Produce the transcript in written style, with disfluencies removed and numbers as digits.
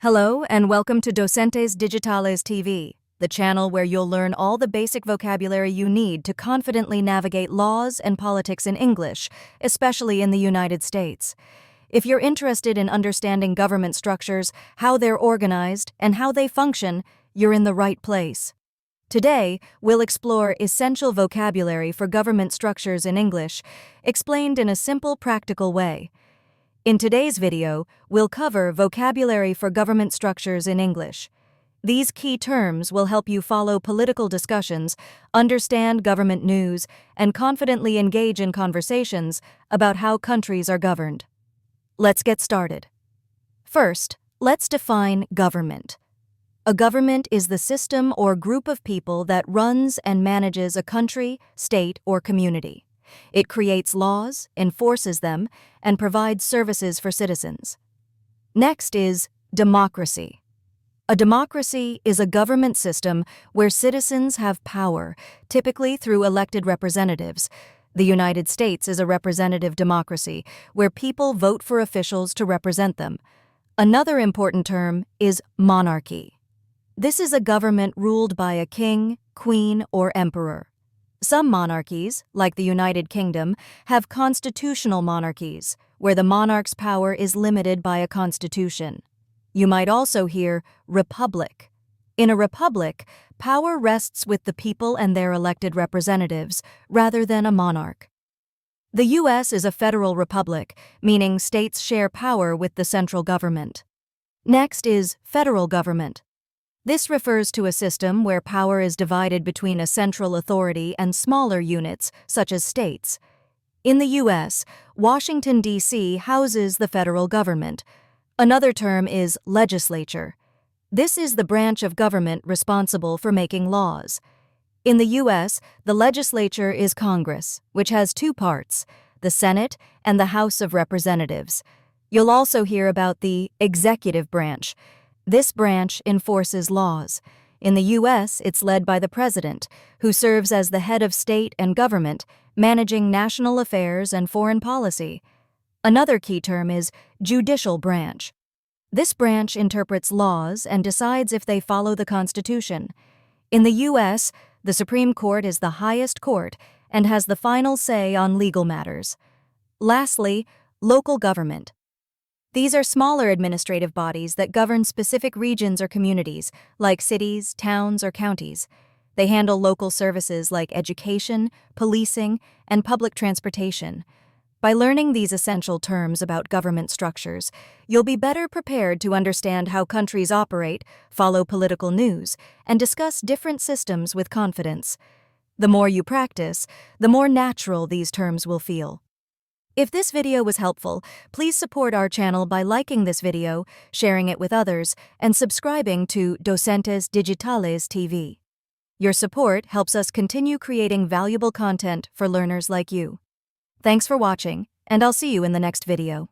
Hello and welcome to Docentes Digitales TV, the channel where you'll learn all the basic vocabulary you need to confidently navigate laws and politics in English, especially in the United States. If you're interested in understanding government structures, how they're organized, and how they function, you're in the right place. Today, we'll explore essential vocabulary for government structures in English, explained in a simple, practical way. In today's video, we'll cover vocabulary for government structures in English. These key terms will help you follow political discussions, understand government news, and confidently engage in conversations about how countries are governed. Let's get started. First, let's define government. A government is the system or group of people that runs and manages a country, state, or community. It creates laws, enforces them, and provides services for citizens. Next is democracy. A democracy is a government system where citizens have power, typically through elected representatives. The United States is a representative democracy, where people vote for officials to represent them. Another important term is monarchy. This is a government ruled by a king, queen, or emperor. Some monarchies, like the United Kingdom, have constitutional monarchies, where the monarch's power is limited by a constitution. You might also hear republic. In a republic, power rests with the people and their elected representatives, rather than a monarch. The U.S. is a federal republic, meaning states share power with the central government. Next is federal government. This refers to a system where power is divided between a central authority and smaller units, such as states. In the U.S., Washington, D.C. houses the federal government. Another term is legislature. This is the branch of government responsible for making laws. In the U.S., the legislature is Congress, which has two parts, the Senate and the House of Representatives. You'll also hear about the executive branch. This branch enforces laws. In the U.S., it's led by the president, who serves as the head of state and government, managing national affairs and foreign policy. Another key term is judicial branch. This branch interprets laws and decides if they follow the Constitution. In the U.S., the Supreme Court is the highest court and has the final say on legal matters. Lastly, local government. These are smaller administrative bodies that govern specific regions or communities, like cities, towns, or counties. They handle local services like education, policing, and public transportation. By learning these essential terms about government structures, you'll be better prepared to understand how countries operate, follow political news, and discuss different systems with confidence. The more you practice, the more natural these terms will feel. If this video was helpful, please support our channel by liking this video, sharing it with others, and subscribing to Docentes Digitales TV. Your support helps us continue creating valuable content for learners like you. Thanks for watching, and I'll see you in the next video.